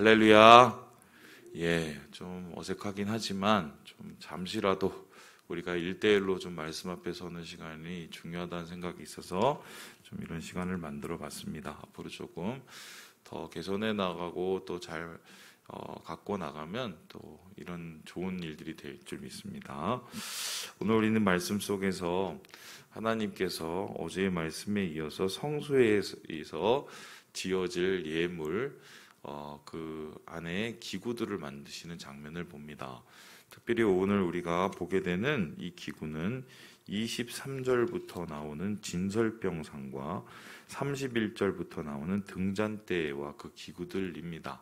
할렐루야. 좀 어색하긴 하지만 좀 잠시라도 우리가 1대1로 좀 말씀 앞에 서는 시간이 중요하다는 생각이 있어서 좀 이런 시간을 만들어 봤습니다. 앞으로 조금 더 개선해 나가고 또 잘 갖고 나가면 또 이런 좋은 일들이 될 줄 믿습니다. 오늘 우리는 말씀 속에서 하나님께서 어제의 말씀에 이어서 성소에서 지어질 예물 그 안에 기구들을 만드시는 장면을 봅니다. 특별히 오늘 우리가 보게 되는 이 기구는 23절부터 나오는 진설병상과 31절부터 나오는 등잔대와 그 기구들입니다.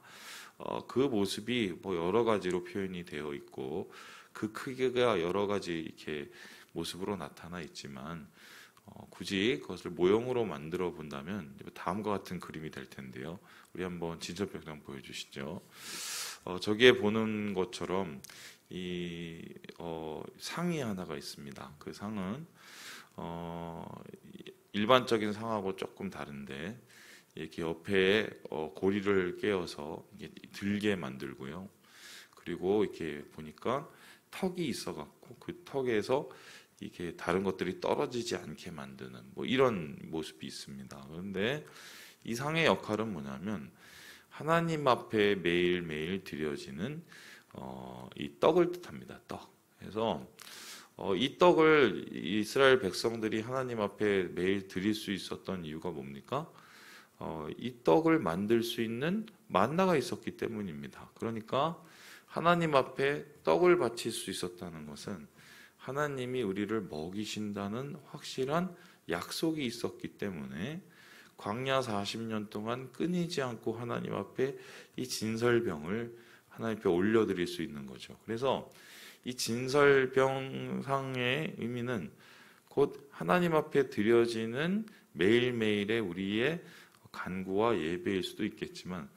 그 모습이 여러 가지로 표현이 되어 있고 그 크기가 여러 가지 이렇게 모습으로 나타나 있지만 굳이 그것을 모형으로 만들어 본다면 다음과 같은 그림이 될 텐데요. 우리 한번 진설병상 보여주시죠. 저기에 보는 것처럼 이 상이 하나가 있습니다. 그 상은 일반적인 상하고 조금 다른데 이렇게 옆에 고리를 깨어서 들게 만들고요. 그리고 이렇게 보니까 턱이 있어갖고 그 턱에서 이게 다른 것들이 떨어지지 않게 만드는 이런 모습이 있습니다. 그런데 이 상의 역할은 뭐냐면 하나님 앞에 매일매일 드려지는 이 떡을 뜻합니다. 떡. 그래서 이 떡을 이스라엘 백성들이 하나님 앞에 매일 드릴 수 있었던 이유가 뭡니까? 이 떡을 만들 수 있는 만나가 있었기 때문입니다. 그러니까 하나님 앞에 떡을 바칠 수 있었다는 것은 하나님이 우리를 먹이신다는 확실한 약속이 있었기 때문에 광야 40년 동안 끊이지 않고 하나님 앞에 이 진설병을 하나님 앞에 올려드릴 수 있는 거죠. 그래서 이 진설병상의 의미는 곧 하나님 앞에 드려지는 매일매일의 우리의 간구와 예배일 수도 있겠지만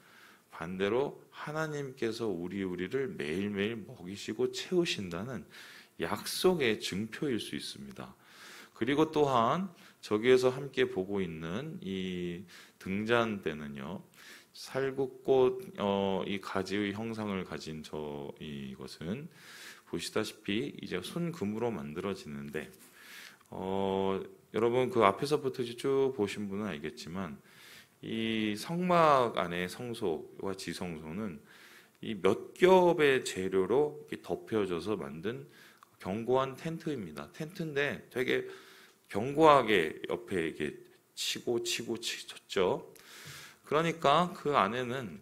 반대로 하나님께서 우리를 매일매일 먹이시고 채우신다는 약속의 증표일 수 있습니다. 그리고 또한 저기에서 함께 보고 있는 이 등잔대는요, 살구꽃 이 가지의 형상을 가진 이것은 보시다시피 이제 순금으로 만들어지는데 여러분 그 앞에서부터 쭉 보신 분은 알겠지만 이 성막 안에 성소와 지성소는 이 몇 겹의 재료로 덮여져서 만든 견고한 텐트입니다. 텐트인데 되게 견고하게 옆에 이렇게 치고 쳤죠. 그러니까 그 안에는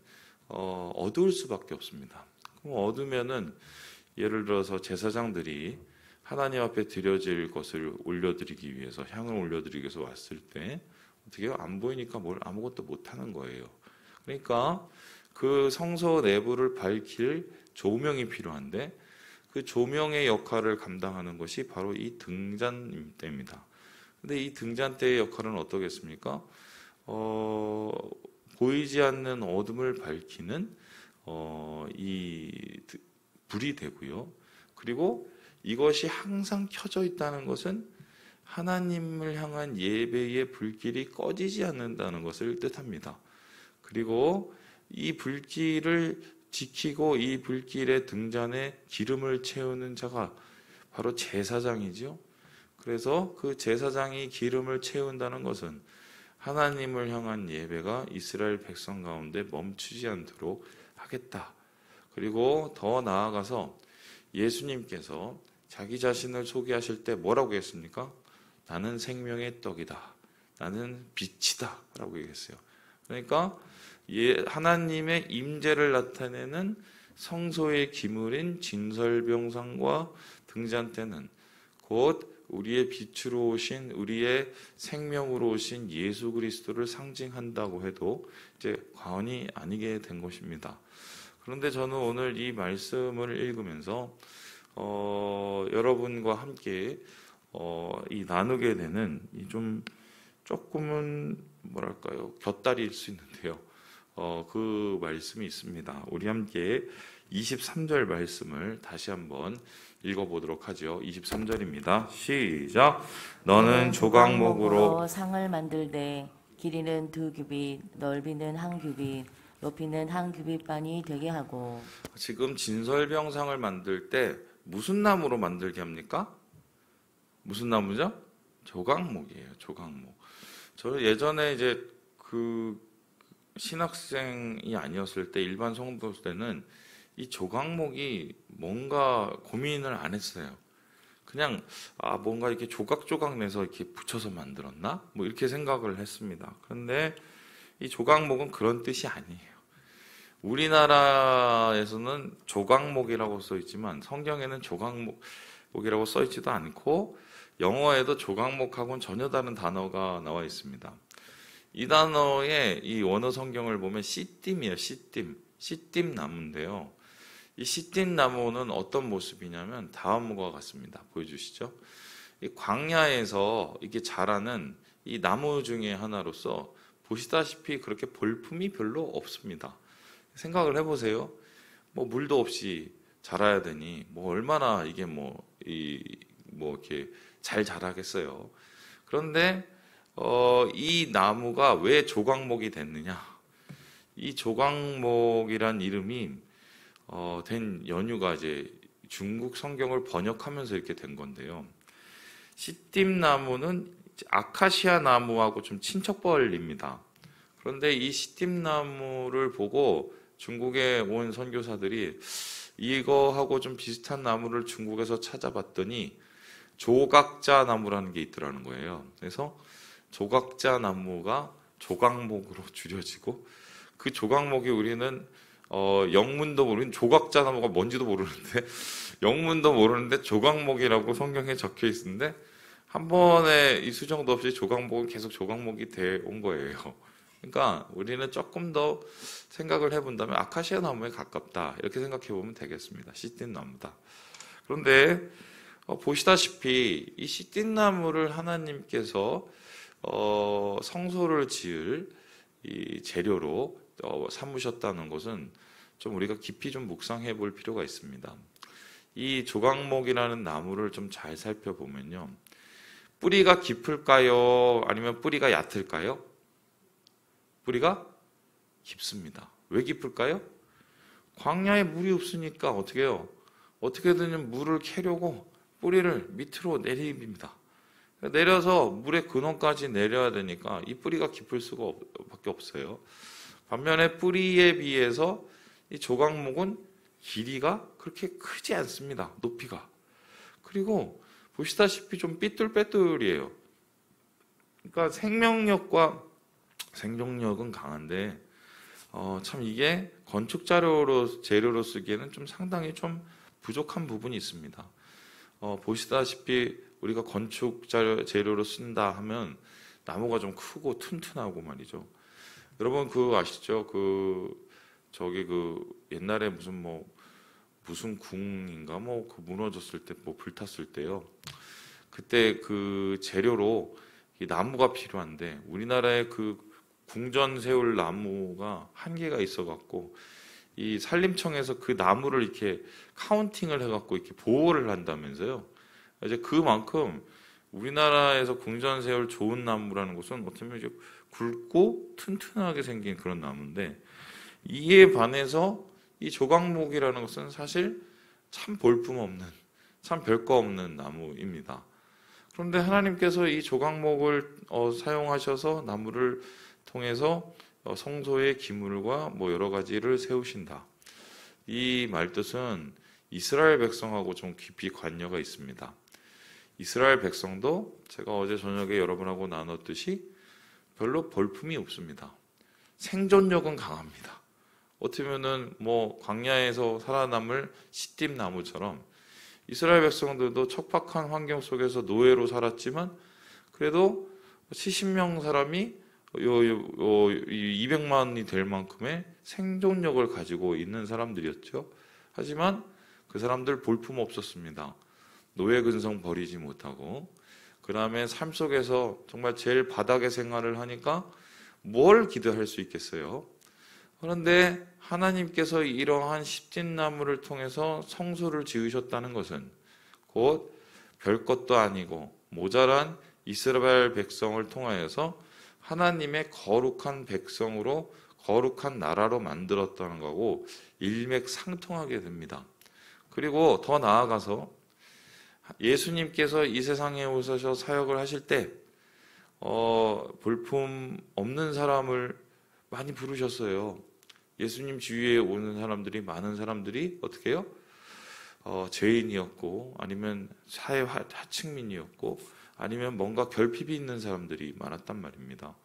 어두울 수밖에 없습니다. 그럼 어두면은 예를 들어서 제사장들이 하나님 앞에 드려질 것을 올려드리기 위해서 향을 올려드리기 위해서 왔을 때 어떻게 안 보이니까 뭘 아무것도 못 하는 거예요. 그러니까 그 성소 내부를 밝힐 조명이 필요한데 그 조명의 역할을 감당하는 것이 바로 이 등잔대입니다. 근데 이 등잔대의 역할은 어떠겠습니까? 보이지 않는 어둠을 밝히는 이 불이 되고요. 그리고 이것이 항상 켜져 있다는 것은 하나님을 향한 예배의 불길이 꺼지지 않는다는 것을 뜻합니다. 그리고 이 불길을 지키고 이 불길의 등잔에 기름을 채우는 자가 바로 제사장이죠. 그래서 그 제사장이 기름을 채운다는 것은 하나님을 향한 예배가 이스라엘 백성 가운데 멈추지 않도록 하겠다. 그리고 더 나아가서 예수님께서 자기 자신을 소개하실 때 뭐라고 했습니까? 나는 생명의 떡이다. 나는 빛이다. 라고 얘기했어요. 그러니까 하나님의 임재를 나타내는 성소의 기물인 진설병상과 등잔대는 곧 우리의 빛으로 오신 우리의 생명으로 오신 예수 그리스도를 상징한다고 해도 이제 과언이 아니게 된 것입니다. 그런데 저는 오늘 이 말씀을 읽으면서 여러분과 함께 이 나누게 되는 이 조금은 뭐랄까요, 곁다리일 수 있는데요. 그 말씀이 있습니다. 우리 함께 23절 말씀을 다시 한번 읽어보도록 하죠. 23절입니다. 시작. 너는 조각목으로 상을 만들되 길이는 2규빗, 넓이는 1규빗, 높이는 한 규빗반이 되게 하고. 지금 진설병상을 만들 때 무슨 나무로 만들게 합니까? 무슨 나무죠? 조각목이에요. 조각목. 저 예전에 이제 그 신학생이 아니었을 때 일반 성도 때는 이 조각목이 뭔가 고민을 안 했어요. 그냥 뭔가 이렇게 조각조각 내서 이렇게 붙여서 만들었나? 뭐 이렇게 생각을 했습니다. 그런데 이 조각목은 그런 뜻이 아니에요. 우리나라에서는 조각목이라고 써 있지만 성경에는 조각목이라고 써 있지도 않고 영어에도 조각목하고는 전혀 다른 단어가 나와 있습니다. 이 단어의 이 원어 성경을 보면 씨띠이에요. 씨띠 나무인데요. 이 씨띠 나무는 어떤 모습이냐면 다음과 같습니다. 보여주시죠. 이 광야에서 이게 자라는 이 나무 중에 하나로서 보시다시피 그렇게 볼품이 별로 없습니다. 생각을 해보세요. 뭐 물도 없이 자라야 되니 뭐 얼마나 이게 뭐 이렇게 잘 자라겠어요. 그런데 이 나무가 왜 조각목이 됐느냐? 이 조각목이란 이름이 된 연유가 이제 중국 성경을 번역하면서 이렇게 된 건데요. 씨띠나무는 아카시아 나무하고 좀 친척벌입니다. 그런데 이 씨띠나무를 보고 중국에 온 선교사들이 이거하고 좀 비슷한 나무를 중국에서 찾아봤더니 조각자 나무라는 게 있더라는 거예요. 그래서 조각자 나무가 조각목으로 줄여지고 그 조각목이 우리는 영문도 모르는 조각자 나무가 뭔지도 모르는데 영문도 모르는데 조각목이라고 성경에 적혀 있는데 한 번에 이 수정도 없이 조각목은 계속 조각목이 돼 온 거예요. 그러니까 우리는 조금 더 생각을 해본다면 아카시아 나무에 가깝다 이렇게 생각해 보면 되겠습니다. 씨띠 나무다. 그런데 보시다시피 이 씨띠 나무를 하나님께서 성소를 지을 이 재료로 삼으셨다는 것은 좀 우리가 깊이 좀 묵상해 볼 필요가 있습니다. 이 조각목이라는 나무를 좀 잘 살펴보면요. 뿌리가 깊을까요? 아니면 뿌리가 얕을까요? 뿌리가 깊습니다. 왜 깊을까요? 광야에 물이 없으니까 어떻게 해요? 어떻게든 물을 캐려고 뿌리를 밑으로 내립니다. 내려서 물의 근원까지 내려야 되니까 이 뿌리가 깊을 수가 밖에 없어요. 반면에 뿌리에 비해서 이 조각목은 길이가 그렇게 크지 않습니다. 높이가. 그리고 보시다시피 좀 삐뚤빼뚤이에요. 그러니까 생명력은 강한데 참 이게 건축 재료로 쓰기에는 좀 상당히 좀 부족한 부분이 있습니다. 보시다시피 우리가 건축 재료로 쓴다 하면 나무가 좀 크고 튼튼하고 말이죠. 여러분 그거 아시죠? 옛날에 무슨 궁인가 그 무너졌을 때 불탔을 때요. 그때 그 재료로 이 나무가 필요한데 우리나라에 그 궁전 세울 나무가 한계가 있어갖고 이 산림청에서 그 나무를 이렇게 카운팅을 해갖고 이렇게 보호를 한다면서요. 이제 그만큼 우리나라에서 궁전 세울 좋은 나무라는 것은 어떻게 보면 이제 굵고 튼튼하게 생긴 그런 나무인데 이에 반해서 이 조각목이라는 것은 사실 참 볼품없는, 참 별거 없는 나무입니다. 그런데 하나님께서 이 조각목을 사용하셔서 나무를 통해서 성소의 기물과 여러 가지를 세우신다. 이 말뜻은 이스라엘 백성하고 좀 깊이 관여가 있습니다. 이스라엘 백성도 제가 어제 저녁에 여러분하고 나눴듯이 별로 볼품이 없습니다. 생존력은 강합니다. 어떻게 보면은 광야에서 살아남을 시띠나무처럼 이스라엘 백성들도 척박한 환경 속에서 노예로 살았지만 그래도 70명 사람이 200만이 될 만큼의 생존력을 가지고 있는 사람들이었죠. 하지만 그 사람들 볼품 없었습니다. 노예 근성 버리지 못하고 그 다음에 삶 속에서 정말 제일 바닥의 생활을 하니까 뭘 기대할 수 있겠어요? 그런데 하나님께서 이러한 십진나무를 통해서 성소를 지으셨다는 것은 곧 별것도 아니고 모자란 이스라엘 백성을 통하여서 하나님의 거룩한 백성으로 거룩한 나라로 만들었다는 거고 일맥상통하게 됩니다. 그리고 더 나아가서 예수님께서 이 세상에 오셔서 사역을 하실 때 볼품 없는 사람을 많이 부르셨어요. 예수님 주위에 오는 사람들이, 많은 사람들이 어떻게 해요? 죄인이었고, 아니면 사회 하층민이었고, 아니면 뭔가 결핍이 있는 사람들이 많았단 말입니다.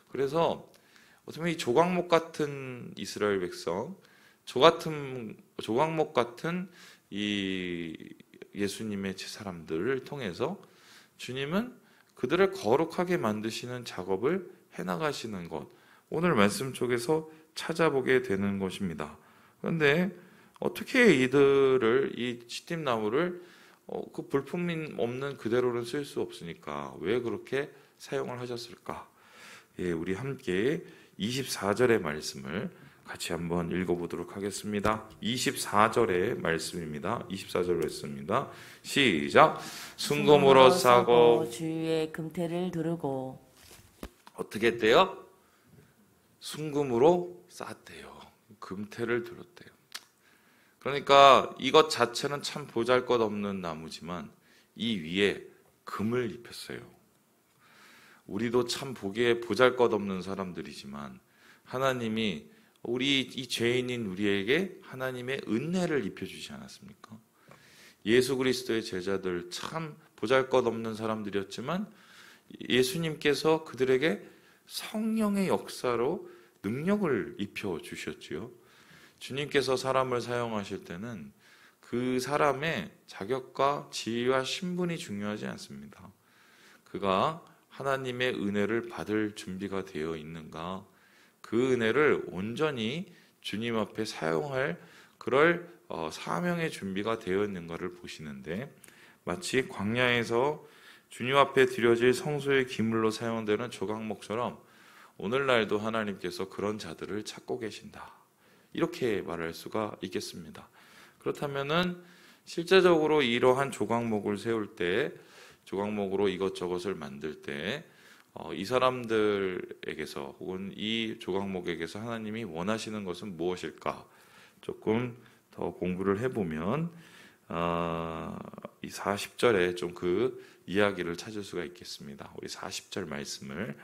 그래서 어떻게 보면 이 조각목 같은 이스라엘 백성, 조각목 같은 이 예수님의 사람들을 통해서 주님은 그들을 거룩하게 만드시는 작업을 해나가시는 것, 오늘 말씀 속에서 찾아보게 되는 것입니다. 그런데 어떻게 이들을, 이 시팀나무를 그 볼품 없는 그대로는 쓸 수 없으니까 왜 그렇게 사용을 하셨을까? 예, 우리 함께 24절의 말씀을 같이 한번 읽어보도록 하겠습니다. 24절의 말씀입니다. 24절 말씀입니다. 시작. 순금으로 싸고 주위에 금태를 두르고. 어떻게 했대요? 순금으로 쌌대요. 금태를 두르대요. 그러니까 이것 자체는 참 보잘것없는 나무지만 이 위에 금을 입혔어요. 우리도 참 보기에 보잘것없는 사람들이지만 하나님이 우리 이 죄인인 우리에게 하나님의 은혜를 입혀주지 않았습니까? 예수 그리스도의 제자들 참 보잘것없는 사람들이었지만 예수님께서 그들에게 성령의 역사로 능력을 입혀주셨지요. 주님께서 사람을 사용하실 때는 그 사람의 자격과 지위와 신분이 중요하지 않습니다. 그가 하나님의 은혜를 받을 준비가 되어 있는가, 그 은혜를 온전히 주님 앞에 사용할 그럴 사명의 준비가 되어 있는가를 보시는데, 마치 광야에서 주님 앞에 드려질 성소의 기물로 사용되는 조각목처럼 오늘날도 하나님께서 그런 자들을 찾고 계신다, 이렇게 말할 수가 있겠습니다. 그렇다면은 실제적으로 이러한 조각목을 세울 때, 조각목으로 이것저것을 만들 때 이 사람들에게서 혹은 이 조각목에게서 하나님이 원하시는 것은 무엇일까? 조금 더 공부를 해보면 이 40절에 좀 그 이야기를 찾을 수가 있겠습니다. 우리 40절 말씀을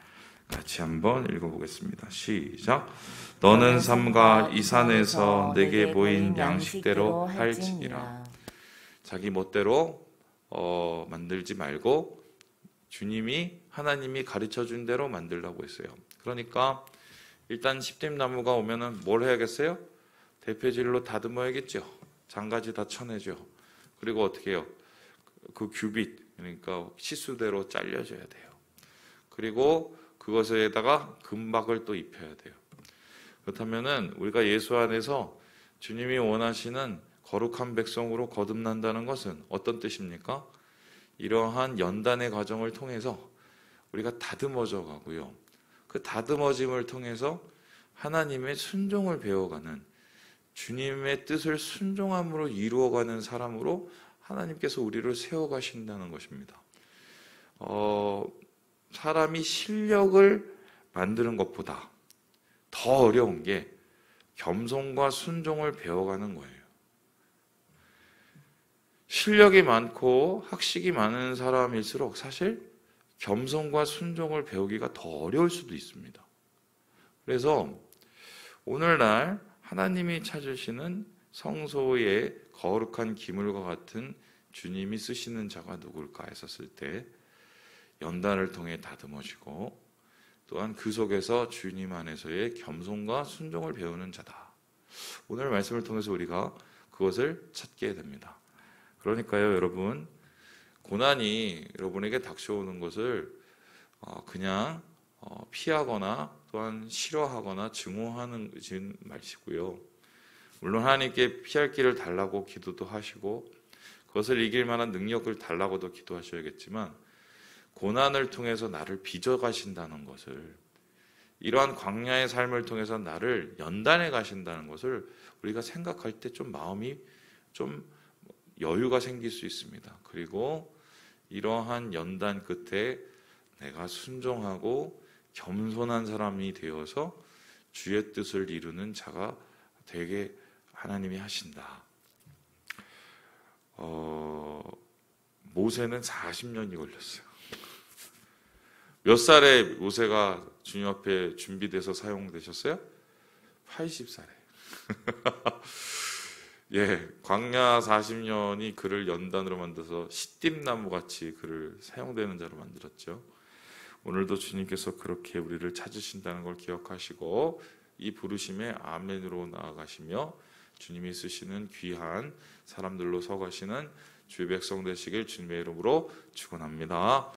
같이 한번 읽어보겠습니다. 시작. 너는 삼가 이 산에서 내게 보인 양식대로 할지니라. 자기 멋대로 만들지 말고 주님이, 하나님이 가르쳐준 대로 만들라고 했어요. 그러니까 일단 십팀나무가 오면은 뭘 해야겠어요? 대표질로 다듬어야겠죠. 장가지 다 쳐내죠. 그리고 어떻게 해요? 그 규빗, 그러니까 시수대로 잘려줘야 돼요. 그리고 그것에다가 금박을 또 입혀야 돼요. 그렇다면은 우리가 예수 안에서 주님이 원하시는 거룩한 백성으로 거듭난다는 것은 어떤 뜻입니까? 이러한 연단의 과정을 통해서 우리가 다듬어져 가고요. 그 다듬어짐을 통해서 하나님의 순종을 배워가는, 주님의 뜻을 순종함으로 이루어가는 사람으로 하나님께서 우리를 세워가신다는 것입니다. 사람이 실력을 만드는 것보다 더 어려운 게 겸손과 순종을 배워가는 거예요. 실력이 많고 학식이 많은 사람일수록 사실 겸손과 순종을 배우기가 더 어려울 수도 있습니다. 그래서 오늘날 하나님이 찾으시는 성소의 거룩한 기물과 같은 주님이 쓰시는 자가 누굴까 했었을 때 연단을 통해 다듬어지고 또한 그 속에서 주님 안에서의 겸손과 순종을 배우는 자다. 오늘 말씀을 통해서 우리가 그것을 찾게 됩니다. 그러니까요, 여러분, 고난이 여러분에게 닥쳐오는 것을 그냥 피하거나 또한 싫어하거나 증오하는 마시고요. 물론 하나님께 피할 길을 달라고 기도도 하시고 그것을 이길 만한 능력을 달라고도 기도하셔야겠지만, 고난을 통해서 나를 빚어가신다는 것을, 이러한 광야의 삶을 통해서 나를 연단해 가신다는 것을 우리가 생각할 때 좀 마음이 좀 여유가 생길 수 있습니다. 그리고 이러한 연단 끝에 내가 순종하고 겸손한 사람이 되어서 주의 뜻을 이루는 자가 되게 하나님이 하신다. 모세는 40년이 걸렸어요. 몇 살에 모세가 주님 앞에 준비돼서 사용되셨어요? 80살에. 예, 광야 40년이 그를 연단으로 만들어서 시띠나무 같이 그를 사용되는 자로 만들었죠. 오늘도 주님께서 그렇게 우리를 찾으신다는 걸 기억하시고 이 부르심에 아멘으로 나아가시며 주님이 쓰시는 귀한 사람들로 서가시는 주의 백성 되시길 주님의 이름으로 축원합니다.